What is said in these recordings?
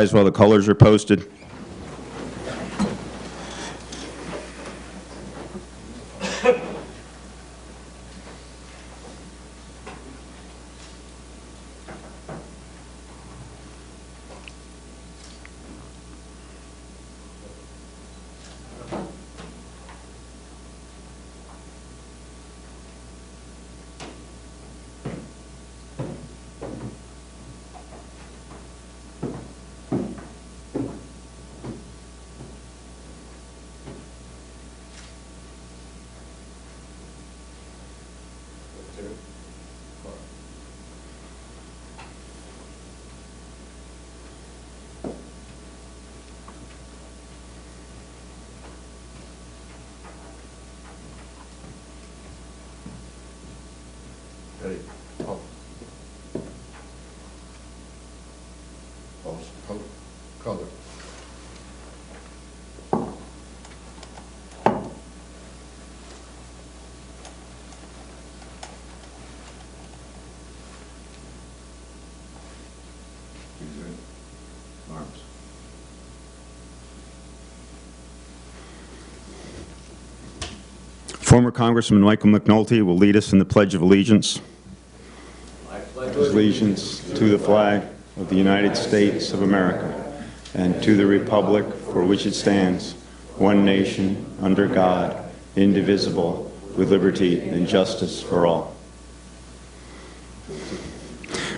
rise while the colors are posted. Ready? Pulse. Pulse. Pulse. Color. Arms. Former Congressman Michael McNulty will lead us in the Pledge of Allegiance. I pledge Allegiance to the flag of the United States of America and to the republic for which it stands, one nation, under God, indivisible, with liberty and justice for all.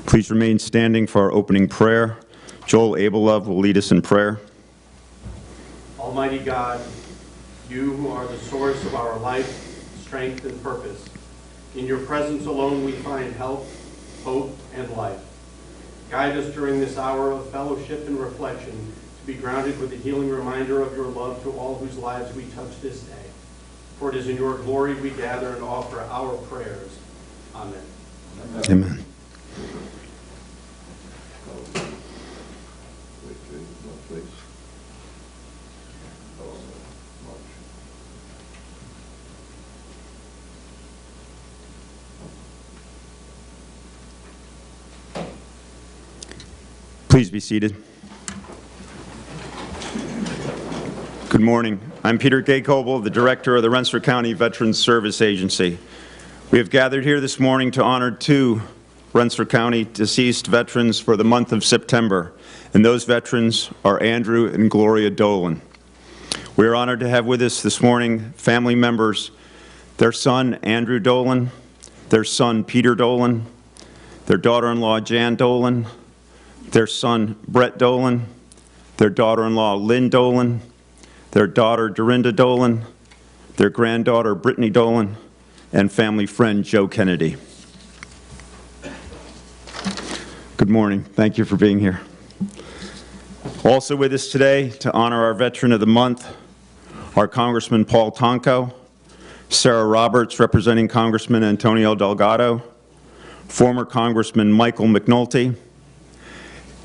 Please remain standing for our opening prayer. Joel Abelove will lead us in prayer. Almighty God, you who are the source of our life, strength, and purpose, in your presence alone we find help, hope, and life. Guide us during this hour of fellowship and reflection to be grounded with the healing reminder of your love to all whose lives we touch this day. For it is in your glory we gather and offer our prayers. Amen. Amen. Please be seated. Good morning. I'm Peter Gay-Coble, the Director of the Rensselaer County Veterans Service Agency. We have gathered here this morning to honor two Rensselaer County deceased veterans for the month of September, and those veterans are Andrew and Gloria Dolan. We are honored to have with us this morning family members, their son Andrew Dolan, their son Peter Dolan, their daughter-in-law Jan Dolan, their son Brett Dolan, their daughter-in-law Lynn Dolan, their daughter Dorinda Dolan, their granddaughter Brittany Dolan, and family friend Joe Kennedy. Good morning. Thank you for being here. Also with us today to honor our Veteran of the Month are Congressman Paul Tonko, Sarah Roberts representing Congressman Antonio Delgado, former Congressman Michael McNulty,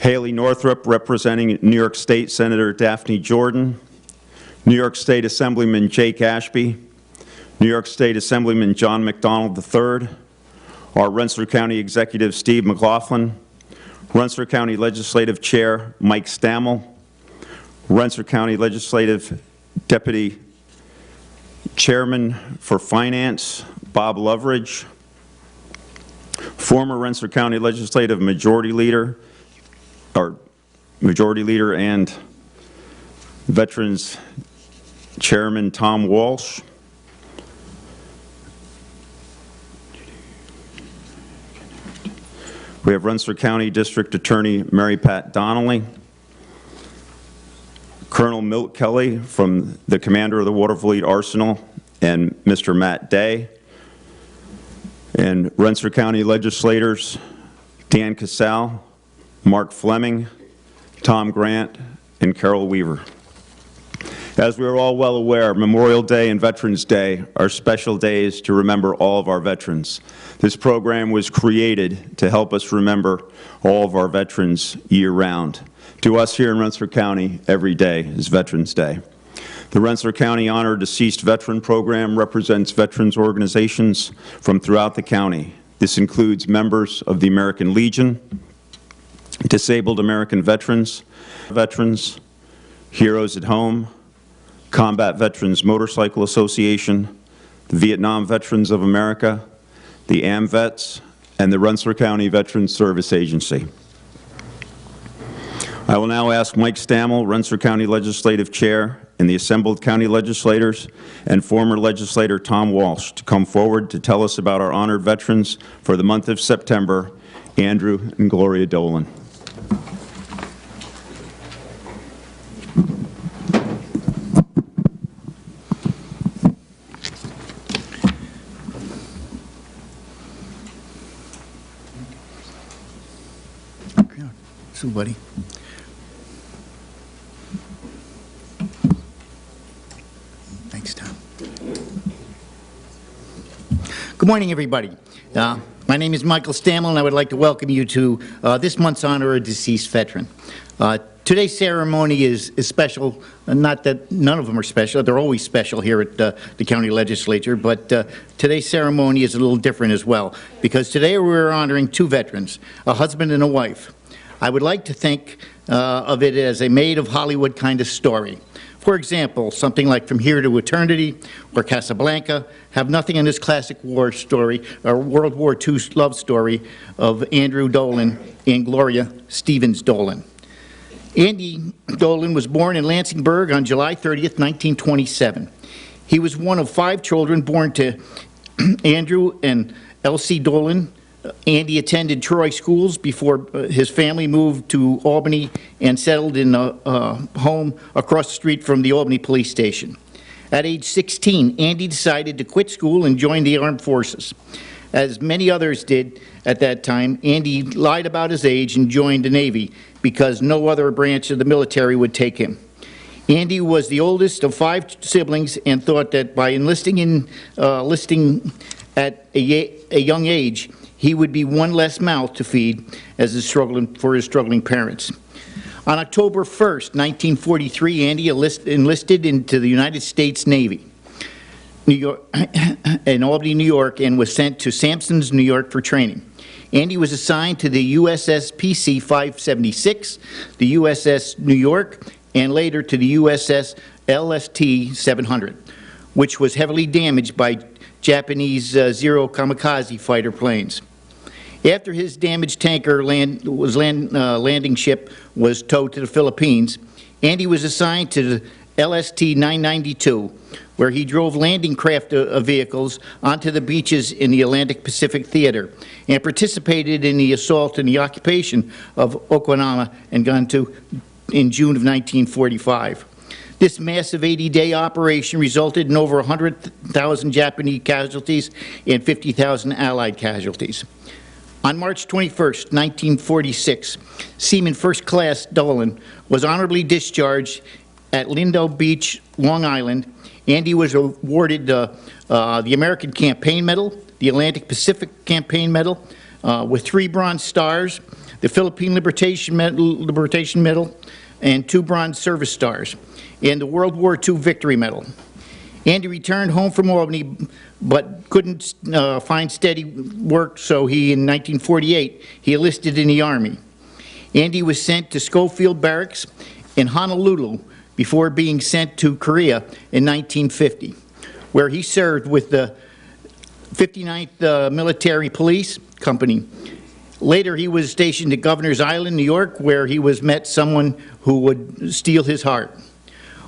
Haley Northrup representing New York State Senator Daphne Jordan, New York State Assemblyman Jake Ashby, New York State Assemblyman John McDonald III, our Rensselaer County Executive Steve McLaughlin, Rensselaer County Legislative Chair Mike Stammel, Rensselaer County Legislative Deputy Chairman for Finance Bob Loveridge, former Rensselaer County Legislative Majority Leader and Veterans Chairman Tom Walsh, we have Rensselaer County District Attorney Mary Pat Donnelly, Colonel Milt Kelly from the Commander of the Water Fleet Arsenal, and Mr. Matt Day, and Rensselaer County legislators Dan Casal, Mark Fleming, Tom Grant, and Carol Weaver. As we are all well aware, Memorial Day and Veterans Day are special days to remember all of our veterans. This program was created to help us remember all of our veterans year-round. To us here in Rensselaer County, every day is Veterans Day. The Rensselaer County Honor Deceased Veteran Program represents veterans organizations from throughout the county. This includes members of the American Legion, Disabled American Veterans, Heroes at Home, Combat Veterans Motorcycle Association, the Vietnam Veterans of America, the AMVETS, and the Rensselaer County Veterans Service Agency. I will now ask Mike Stammel, Rensselaer County Legislative Chair, and the assembled county legislators, and former legislator Tom Walsh to come forward to tell us about our honored veterans for the month of September, Andrew and Gloria Dolan. So, buddy. Thanks, Tom. Good morning, everybody. My name is Michael Stammel, and I would like to welcome you to this month's honor of a deceased veteran. Today's ceremony is special, not that none of them are special, they're always special here at the county legislature, but today's ceremony is a little different as well, because today we're honoring two veterans, a husband and a wife. I would like to think of it as a made of Hollywood kind of story. For example, something like From Here to Eternity or Casablanca have nothing in this classic war story, or World War II love story of Andrew Dolan and Gloria Steeves Dolan. Andy Dolan was born in Lansingburg on July 30th, 1927. He was one of 5 children born to Andrew and Elsie Dolan. Andy attended Troy schools before his family moved to Albany and settled in a home across the street from the Albany police station. At age 16, Andy decided to quit school and join the armed forces. As many others did at that time, Andy lied about his age and joined the Navy because no other branch of the military would take him. Andy was the oldest of 5 siblings and thought that by enlisting at a young age, he would be one less mouth to feed as his struggling parents. On October 1st, 1943, Andy enlisted into the United States Navy in Albany, New York, and was sent to Sampson's, New York for training. Andy was assigned to the USS PC 576, the USS New York, and later to the USS LST 700, which was heavily damaged by Japanese Zero kamikaze fighter planes. After his damaged tanker landing ship was towed to the Philippines, Andy was assigned to the LST 992, where he drove landing craft vehicles onto the beaches in the Atlantic Pacific Theater and participated in the assault and the occupation of Okinawa and Gantu in June of 1945. This massive 80-day operation resulted in over 100,000 Japanese casualties and 50,000 Allied casualties. On March 21st, 1946, Seaman First Class Dolan was honorably discharged at Lindo Beach, Long Island. Andy was awarded the American Campaign Medal, the Atlantic Pacific Campaign Medal, with 3 Bronze Stars, the Philippine Liberation Medal, and 2 Bronze Service Stars, and the World War II Victory Medal. Andy returned home from Albany, but couldn't find steady work, so in 1948, he enlisted in the Army. Andy was sent to Schofield Barracks in Honolulu before being sent to Korea in 1950, where he served with the 59th Military Police Company. Later, he was stationed at Governor's Island, New York, where he met someone who would steal his heart.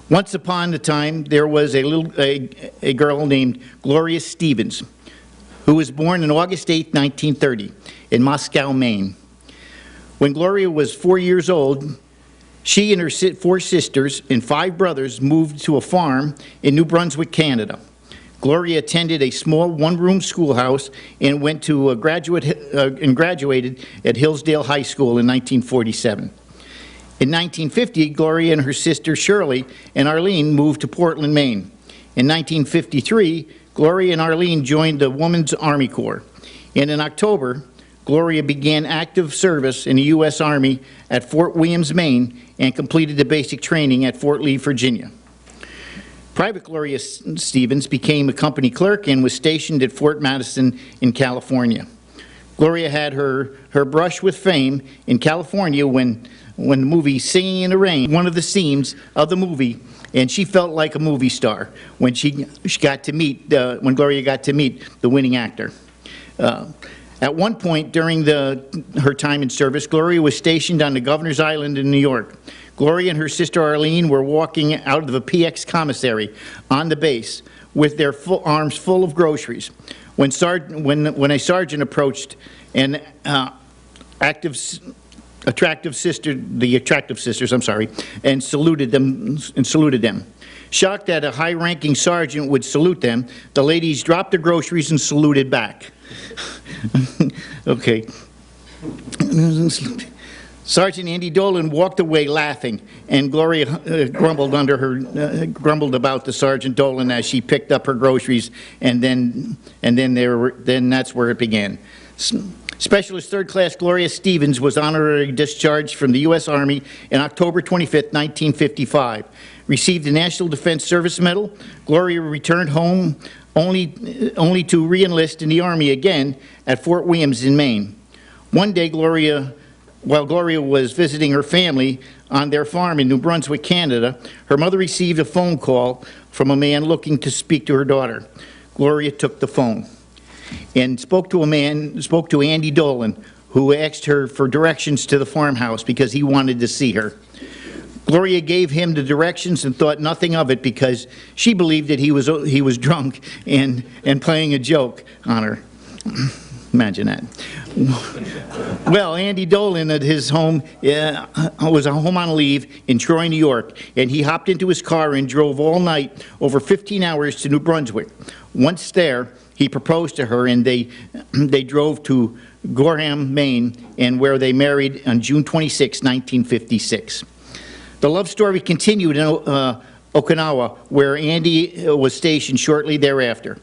Once upon a time, there was a girl named Gloria Steeves, who was born on August 8, 1930, in Moscow, Maine. When Gloria was 4 years old, she and her 4 sisters and 5 brothers moved to a farm in New Brunswick, Canada. Gloria attended a small one-room schoolhouse and went to graduated at Hillsdale High School in 1947. In 1950, Gloria and her sister Shirley and Arlene moved to Portland, Maine. In 1953, Gloria and Arlene joined the Women's Army Corps. And in October, Gloria began active service in the U.S. Army at Fort Williams, Maine, and completed the basic training at Fort Lee, Virginia. Private Gloria Steeves became a company clerk and was stationed at Fort Madison in California. Gloria had her brush with fame in California when the movie Singing in the Rain, one of the scenes of the movie, and she felt like a movie star when she got to meet, when Gloria got to meet the winning actor. At one point during her time in service, Gloria was stationed on the Governor's Island in New York. Gloria and her sister Arlene were walking out of the PX commissary on the base with their arms full of groceries when a sergeant approached an attractive sisters, and saluted them. Shocked that a high-ranking sergeant would salute them, the ladies dropped their groceries and saluted back. Okay. Sergeant Andy Dolan walked away laughing, and Gloria grumbled about the Sergeant Dolan as she picked up her groceries, and then that's where it began. Specialist Third Class Gloria Steeves was honorarily discharged from the U.S. Army on October 25, 1955. Received the National Defense Service Medal. Gloria returned home only to re-enlist in the Army again at Fort Williams in Maine. One day, while Gloria was visiting her family on their farm in New Brunswick, Canada, her mother received a phone call from a man looking to speak to her daughter. Gloria took the phone and spoke to Andy Dolan, who asked her for directions to the farmhouse because he wanted to see her. Gloria gave him the directions and thought nothing of it because she believed that he was drunk and playing a joke on her. Imagine that. Well, Andy Dolan at his home was home on leave in Troy, New York, and he hopped into his car and drove all night, over 15 hours, to New Brunswick. Once there, he proposed to her, and they drove to Gorham, Maine, and where they married on June 26, 1956. The love story continued in Okinawa, where Andy was stationed shortly thereafter.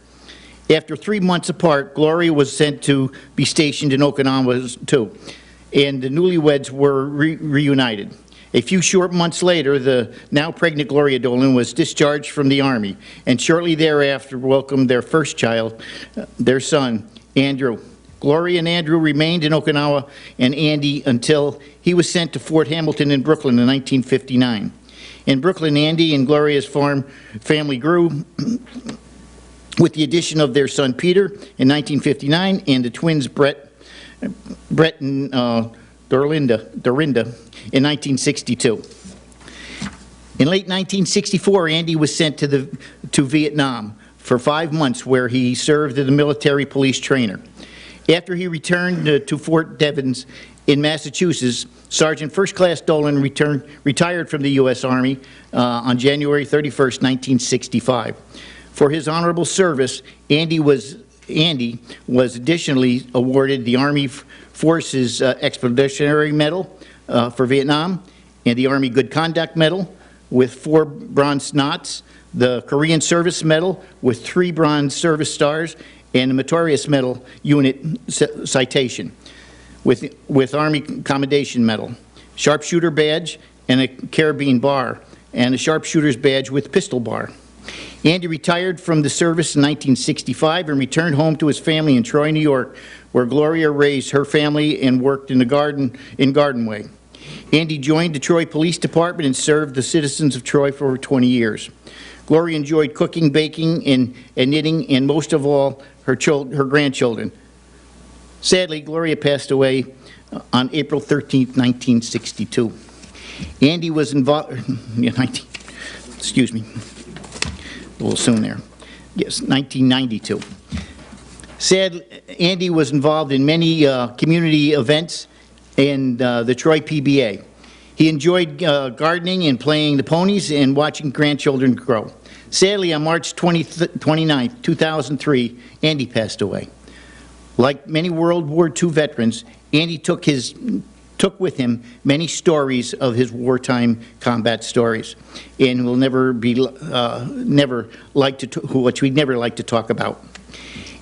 After 3 months apart, Gloria was sent to be stationed in Okinawa too, and the newlyweds were reunited. A few short months later, the now pregnant Gloria Dolan was discharged from the Army, and shortly thereafter welcomed their first child, their son, Andrew. Gloria and Andrew remained in Okinawa and Andy until he was sent to Fort Hamilton in Brooklyn in 1959. In Brooklyn, Andy and Gloria's family grew with the addition of their son Peter in 1959 and the twins Brett and Dorinda in 1962. In late 1964, Andy was sent to Vietnam for 5 months, where he served as a military police trainer. After he returned to Fort Devens in Massachusetts, Sergeant First Class Dolan retired from the U.S. Army on January 31st, 1965. For his honorable service, Andy was additionally awarded the Army Forces Expeditionary Medal for Vietnam and the Army Good Conduct Medal with 4 Bronze Knots, the Korean Service Medal with 3 Bronze Service Stars, and the Meritorious Medal Unit Citation with Army Commendation Medal, Sharpshooter Badge, and a Carabine Bar, and a Sharpshooter's Badge with Pistol Bar. Andy retired from the service in 1965 and returned home to his family in Troy, New York, where Gloria raised her family and worked in Garden Way. Andy joined the Troy Police Department and served the citizens of Troy for over 20 years. Gloria enjoyed cooking, baking, and knitting, and most of all, her grandchildren. Sadly, Gloria passed away on April 13, 1962. Andy was involved, excuse me, a little soon there. Yes, 1992. Andy was involved in many community events and the Troy PBA. He enjoyed gardening and playing the ponies and watching grandchildren grow. Sadly, on March 29, 2003, Andy passed away. Like many World War II veterans, Andy took with him many stories of his wartime combat stories, and will never like to talk about.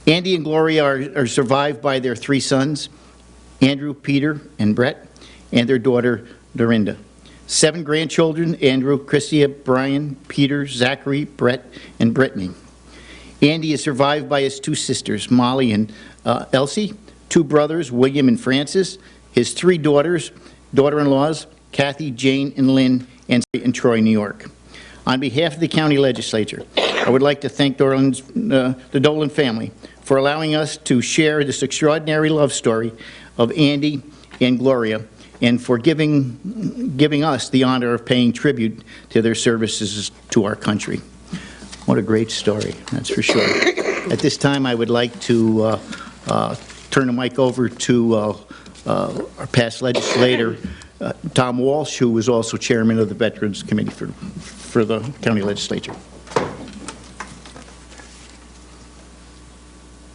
Andy and Gloria are survived by their 3 sons, Andrew, Peter, and Brett, and their daughter, Dorinda. 7 grandchildren, Andrew, Christia, Brian, Peter, Zachary, Brett, and Brittany. Andy is survived by his 2 sisters, Molly and Elsie, 2 brothers, William and Francis, his 3 daughters, daughter-in-laws, Kathy, Jane, and Lynn, and in Troy, New York. On behalf of the county legislature, I would like to thank the Dolan family for allowing us to share this extraordinary love story of Andy and Gloria, and for giving us the honor of paying tribute to their services to our country. What a great story, that's for sure. At this time, I would like to turn the mic over to our past legislator, Tom Walsh, who was also chairman of the Veterans Committee for the county legislature.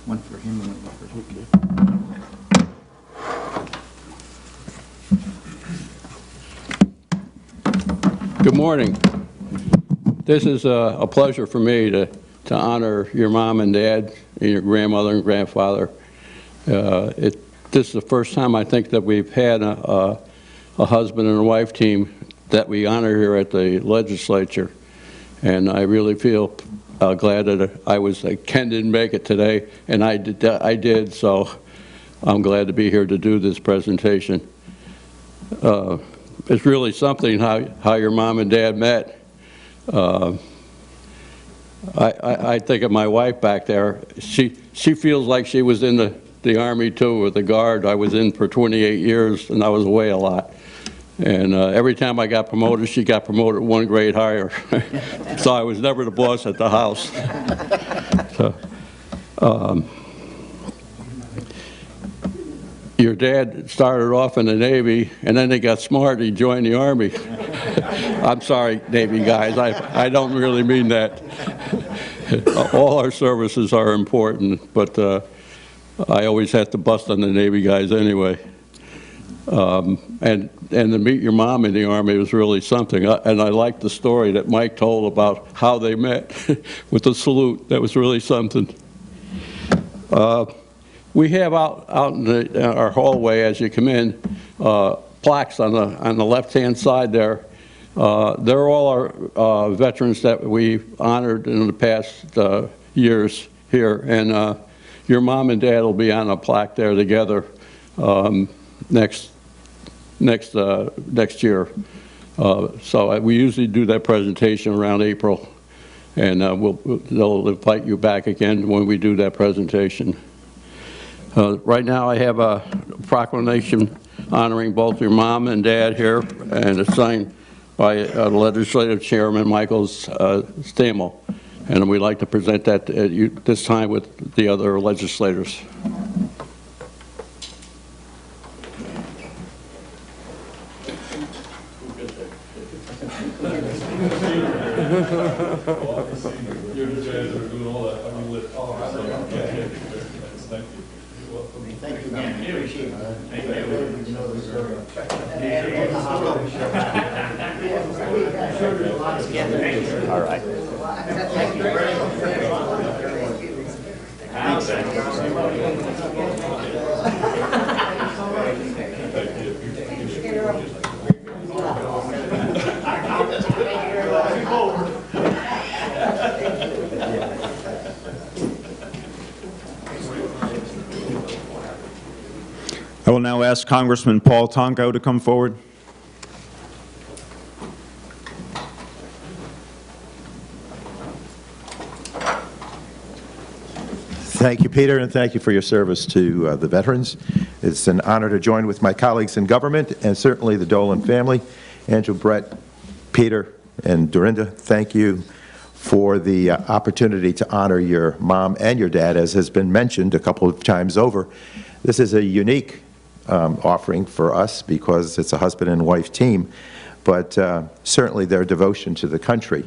One for him and one for him. Good morning. This is a pleasure for me to honor your mom and dad and your grandmother and grandfather. This is the first time I think that we've had a husband and a wife team that we honor here at the legislature, and I really feel glad that Ken didn't make it today, and I did, so I'm glad to be here to do this presentation. It's really something how your mom and dad met. I think of my wife back there. She feels like she was in the Army too, or the Guard. I was in for 28 years, and I was away a lot. And every time I got promoted, she got promoted 1 grade higher. So I was never the boss at the house. So, your dad started off in the Navy, and then he got smart, he joined the Army. I'm sorry, Navy guys, I don't really mean that. All our services are important, but I always have to bust on the Navy guys anyway. And to meet your mom in the Army was really something. And I like the story that Mike told about how they met with the salute. That was really something. We have out in our hallway as you come in, plaques on the left-hand side there. They're all our veterans that we honored in the past years here, and your mom and dad will be on a plaque there together next year. So we usually do that presentation around April, and they'll invite you back again when we do that presentation. Right now I have a proclamation honoring both your mom and dad here, and it's signed by Legislative Chairman Michael Stamel. And we'd like to present that this time with the other legislators. Thank you again. Appreciate it. Thank you. All right. Thank you very much. I will now ask Congressman Paul Tonko to come forward. Thank you, Peter, and thank you for your service to the veterans. It's an honor to join with my colleagues in government and certainly the Dolan family. Andrew, Brett, Peter, and Dorinda, thank you for the opportunity to honor your mom and your dad, as has been mentioned a couple of times over. This is a unique offering for us because it's a husband and wife team, but certainly their devotion to the country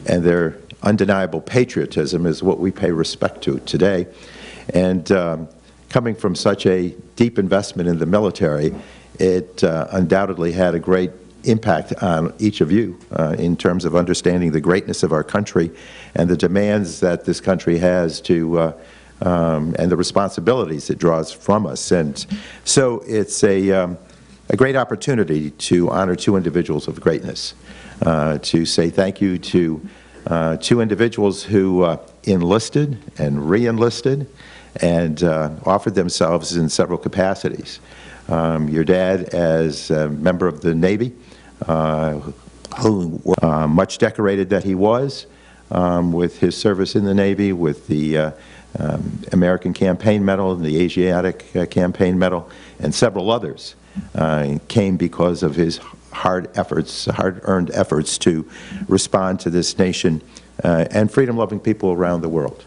and their undeniable patriotism is what we pay respect to today. And coming from such a deep investment in the military, it undoubtedly had a great impact on each of you in terms of understanding the greatness of our country and the demands that this country has to and the responsibilities it draws from us. And so it's a great opportunity to honor 2 individuals of greatness, to say thank you to 2 individuals who enlisted and re-enlisted and offered themselves in several capacities. Your dad, as a member of the Navy, much decorated that he was, with his service in the Navy, with the American Campaign Medal and the Asiatic Campaign Medal, and several others, came because of his hard-earned efforts to respond to this nation and freedom-loving people around the world.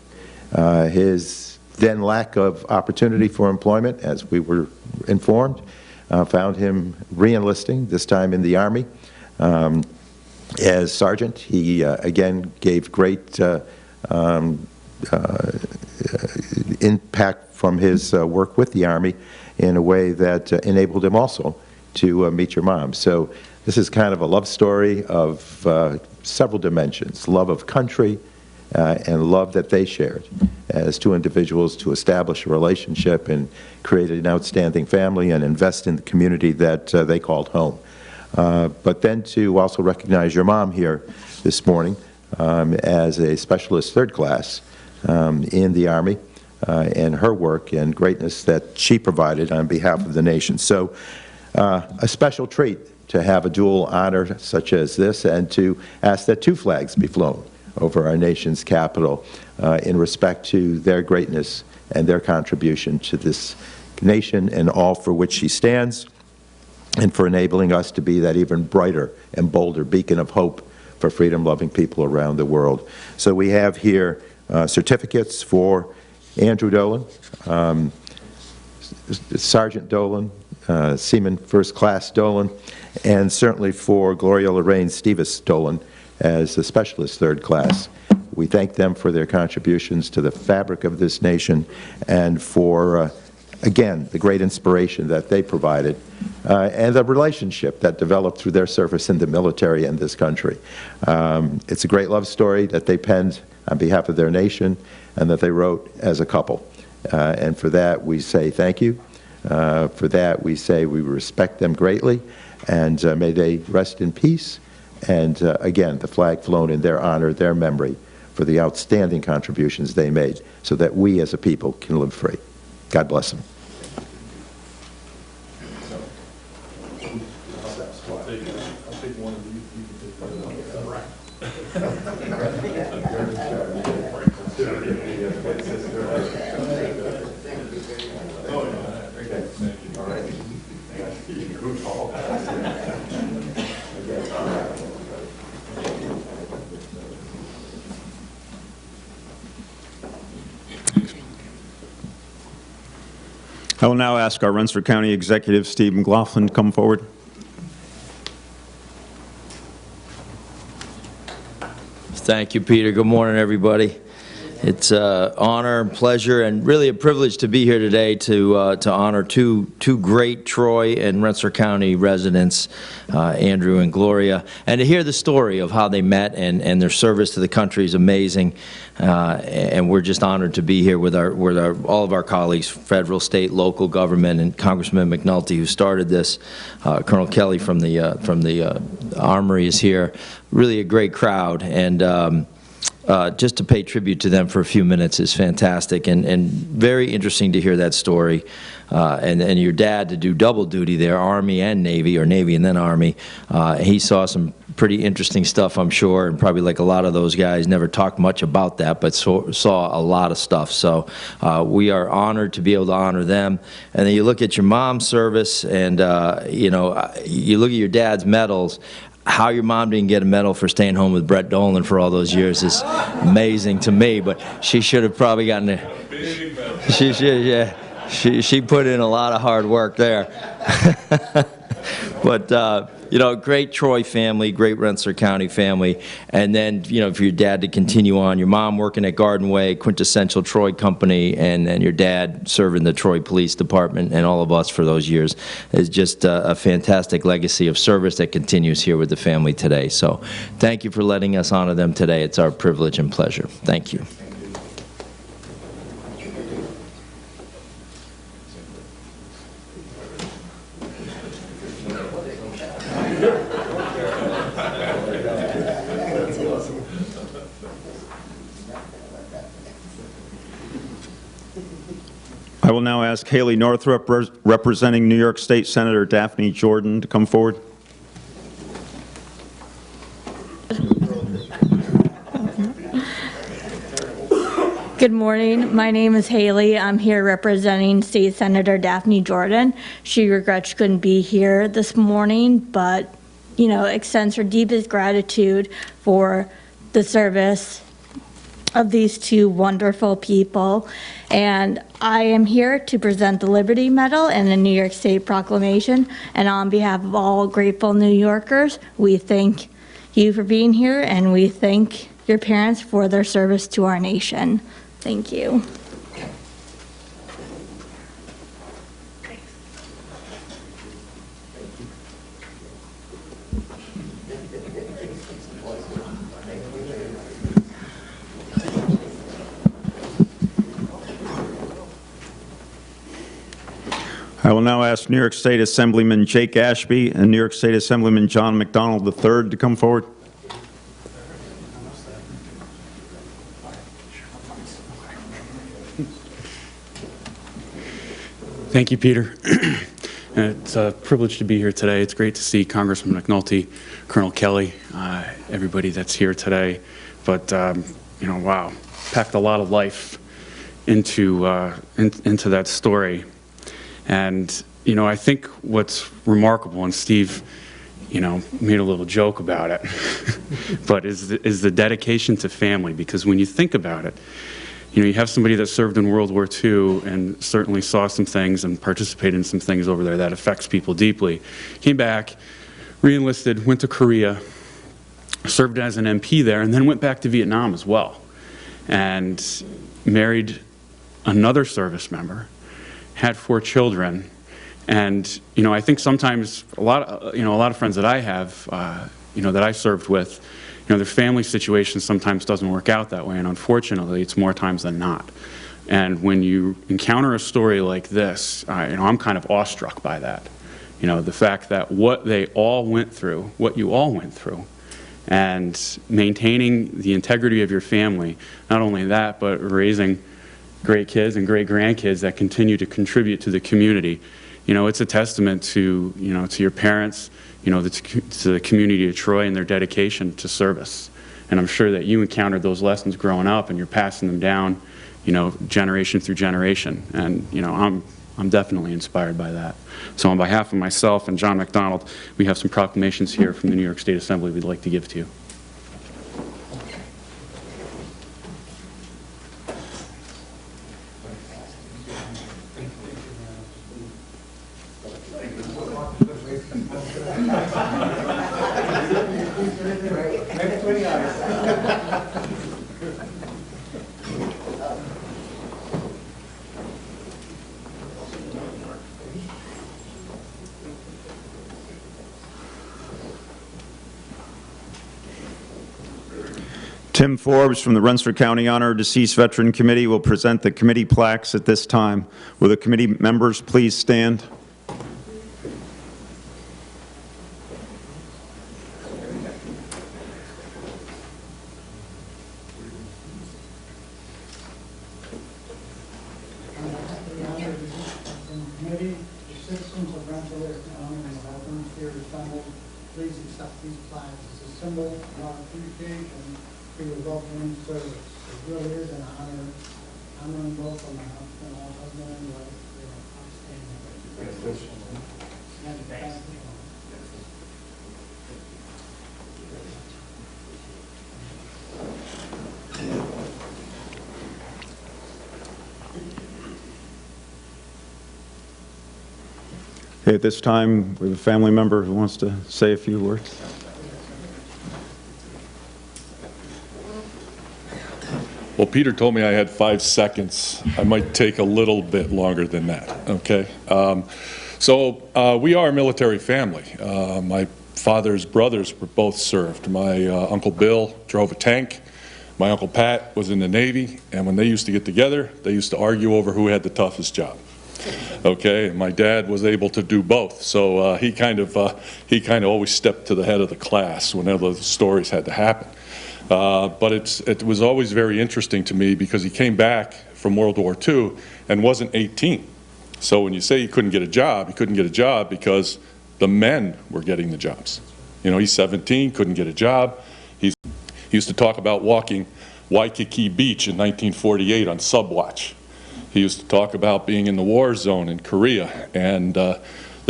His then lack of opportunity for employment, as we were informed, found him re-enlisting, this time in the Army. As sergeant, he again gave great impact from his work with the Army in a way that enabled him also to meet your mom. So this is kind of a love story of several dimensions: love of country and love that they shared as two individuals to establish a relationship and create an outstanding family and invest in the community that they called home. But then to also recognize your mom here this morning as a specialist third class in the Army and her work and greatness that she provided on behalf of the nation. So a special treat to have a dual honor such as this, and to ask that two flags be flown over our nation's capital in respect to their greatness and their contribution to this nation and all for which she stands, and for enabling us to be that even brighter and bolder beacon of hope for freedom-loving people around the world. So we have here certificates for Andrew Dolan, Sergeant Dolan, Seaman First Class Dolan, and certainly for Gloria, Lorraine, Steeves Dolan as the Specialist Third Class. We thank them for their contributions to the fabric of this nation and for, again, the great inspiration that they provided and the relationship that developed through their service in the military and this country. It's a great love story that they penned on behalf of their nation and that they wrote as a couple. And for that, we say thank you. For that, we say we respect them greatly, and may they rest in peace. And again, the flag flown in their honor, their memory, for the outstanding contributions they made, so that we as a people can live free. God bless them. I will now ask our Rensselaer County Executive, Steve McLaughlin, to come forward. Thank you, Peter. Good morning, everybody. It's an honor and pleasure and really a privilege to be here today to honor two great Troy and Rensselaer County residents, Andrew and Gloria, and to hear the story of how they met and their service to the country is amazing. And we're just honored to be here with all of our colleagues, federal, state, local government, and Congressman McNulty, who started this. Colonel Kelly from the Armory is here. Really a great crowd, and just to pay tribute to them for a few minutes is fantastic, and very interesting to hear that story. And your dad to do double duty there, Army and Navy, or Navy and then Army. He saw some pretty interesting stuff, I'm sure, and probably like a lot of those guys, never talked much about that, but saw a lot of stuff. So we are honored to be able to honor them. And then you look at your mom's service, and you know, you look at your dad's medals. How your mom didn't get a medal for staying home with Brett Dolan for all those years is amazing to me, but she should have probably gotten a she should, yeah. She put in a lot of hard work there. But, you know, great Troy family, great Rensselaer County family. And then, you know, for your dad to continue on, your mom working at Garden Way, quintessential Troy company, and then your dad serving the Troy Police Department and all of us for those years is just a fantastic legacy of service that continues here with the family today. So thank you for letting us honor them today. It's our privilege and pleasure. Thank you. I will now ask Haley Northrup, representing New York State Senator Daphne Jordan, to come forward. Good morning. My name is Haley. I'm here representing State Senator Daphne Jordan. She regrets she couldn't be here this morning, but, extends her deepest gratitude for the service of these two wonderful people. And I am here to present the Liberty Medal and the New York State Proclamation. And on behalf of all grateful New Yorkers, we thank you for being here, and we thank your parents for their service to our nation. Thank you. I will now ask New York State Assemblyman Jake Ashby and New York State Assemblyman John McDonald III to come forward. Thank you, Peter. It's a privilege to be here today. It's great to see Congressman McNulty, Colonel Kelly, everybody that's here today. But, wow, packed a lot of life into that story. And, I think what's remarkable, and Steve, made a little joke about it, but is the dedication to family. Because when you think about it, you have somebody that served in World War II and certainly saw some things and participated in some things over there that affects people deeply. Came back, re-enlisted, went to Korea, served as an MP there, and then went back to Vietnam as well. And married another service member, had 4 children. And, I think sometimes a lot of friends that I have, that I served with, their family situation sometimes doesn't work out that way, and unfortunately, it's more times than not. And when you encounter a story like this, I'm kind of awestruck by that. The fact that what they all went through, what you all went through, and maintaining the integrity of your family, not only that, but raising great kids and great grandkids that continue to contribute to the community. It's a testament to, to your parents, to the community of Troy and their dedication to service. And I'm sure that you encountered those lessons growing up, and you're passing them down, generation through generation. And, I'm definitely inspired by that. So on behalf of myself and John McDonald, we have some proclamations here from the New York State Assembly we'd like to give to you. Tim Forbes from the Rensselaer County Honor Deceased Veteran Committee will present the committee plaques at this time. Will the committee members please stand? Committee, the citizens of Rensselaer County and the veterans here assembled, please accept these plaques as a symbol of our appreciation for your welcoming service. It really is an honor, honoring both of my husband and wife. They are outstanding. Okay, at this time, we have a family member who wants to say a few words. Well, Peter told me I had 5 seconds. I might take a little bit longer than that, okay? So we are a military family. My father's brothers were both served. My Uncle Bill drove a tank. My Uncle Pat was in the Navy, and when they used to get together, they used to argue over who had the toughest job. Okay, my dad was able to do both, so he kind of always stepped to the head of the class whenever the stories had to happen. But it was always very interesting to me because he came back from World War II and wasn't 18. So when you say he couldn't get a job, he couldn't get a job because the men were getting the jobs. You know, he's 17, couldn't get a job. He used to talk about walking Waikiki Beach in 1948 on Subwatch. He used to talk about being in the war zone in Korea. And the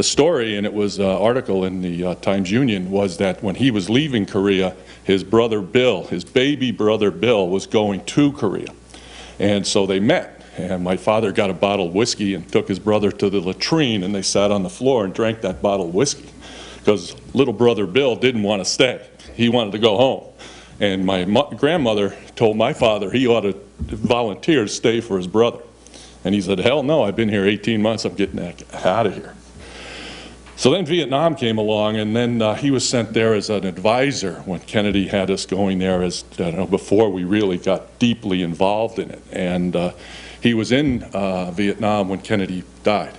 story, and it was an article in the Times-Union, was that when he was leaving Korea, his brother Bill, his baby brother Bill, was going to Korea. And so they met. And my father got a bottle of whiskey and took his brother to the latrine, and they sat on the floor and drank that bottle of whiskey because little brother Bill didn't want to stay. He wanted to go home. And my grandmother told my father he ought to volunteer to stay for his brother. And he said, hell no, I've been here 18 months, I'm getting out of here. So then Vietnam came along, and then he was sent there as an advisor when Kennedy had us going there as, before we really got deeply involved in it. And he was in Vietnam when Kennedy died.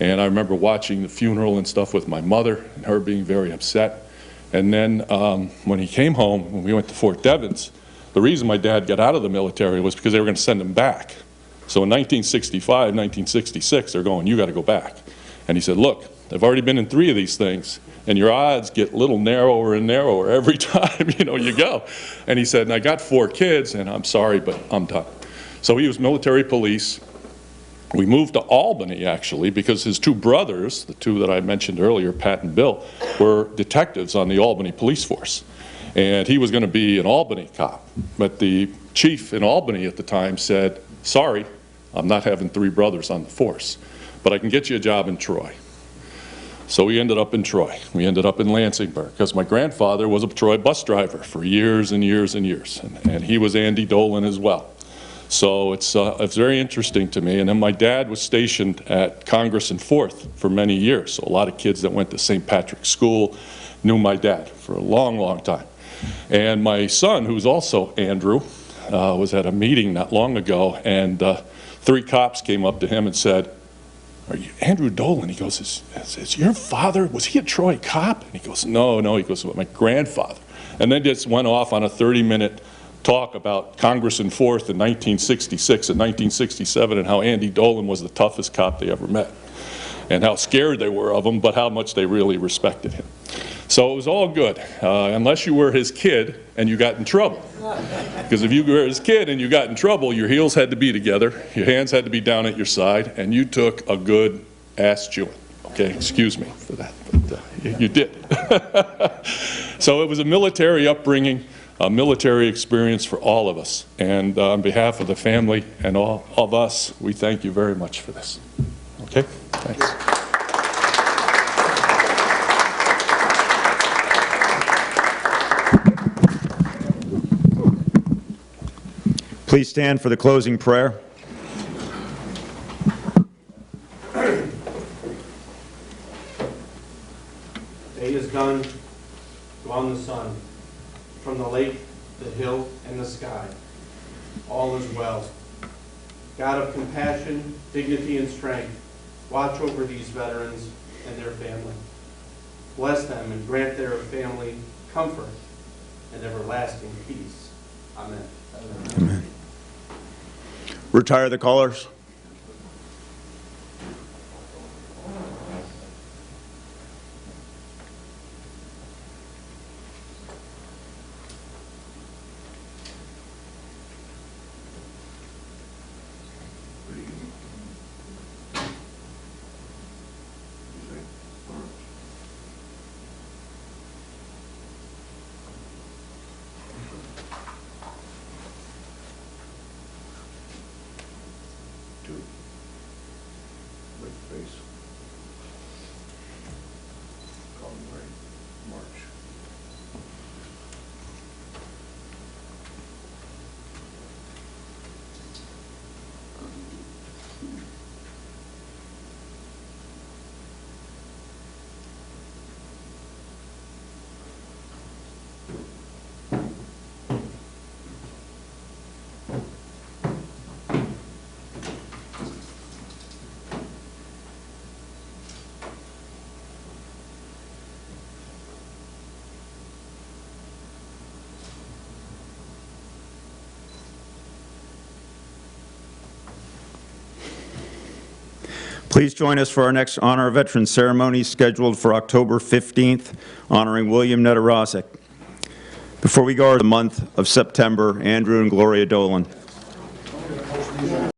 And I remember watching the funeral and stuff with my mother and her being very upset. And then when he came home, when we went to Fort Devens, the reason my dad got out of the military was because they were going to send him back. So in 1965, 1966, they're going, you got to go back. And he said, look, I've already been in 3 of these things, and your odds get a little narrower and narrower every time you go. And he said, and I got 4 kids, and I'm sorry, but I'm done. So he was military police. We moved to Albany, actually, because his 2 brothers, the 2 that I mentioned earlier, Pat and Bill, were detectives on the Albany police force. And he was going to be an Albany cop. But the chief in Albany at the time said, sorry, I'm not having 3 brothers on the force, but I can get you a job in Troy. So we ended up in Troy. We ended up in Lansingburg because my grandfather was a Troy bus driver for years and years and years, and he was Andy Dolan as well. So it's very interesting to me. And then my dad was stationed at Congress and 4th for many years. So a lot of kids that went to St. Patrick's School knew my dad for a long, long time. And my son, who's also Andrew, was at a meeting not long ago, and 3 cops came up to him and said, are you Andrew Dolan? He goes, is your father, was he a Troy cop? And he goes, no, he goes, my grandfather. And then just went off on a 30-minute talk about Congress in 4th in 1966 and 1967 and how Andy Dolan was the toughest cop they ever met and how scared they were of him, but how much they really respected him. So it was all good, unless you were his kid and you got in trouble. Because if you were his kid and you got in trouble, your heels had to be together, your hands had to be down at your side, and you took a good ass chewing. Okay, excuse me for that, but you did. So it was a military upbringing, a military experience for all of us. And on behalf of the family and all of us, we thank you very much for this. Okay, thanks. Please stand for the closing prayer. Day is done, gone the sun, from the lake, the hill, and the sky. All is well. God of compassion, dignity, and strength, watch over these veterans and their family. Bless them and grant their family comfort and everlasting peace. Amen. Amen. Retire the callers. Please join us for our next Honor of Veterans ceremony scheduled for October 15th, honoring William Nedorosek. Before we go to the month of September, Andrew and Gloria Dolan.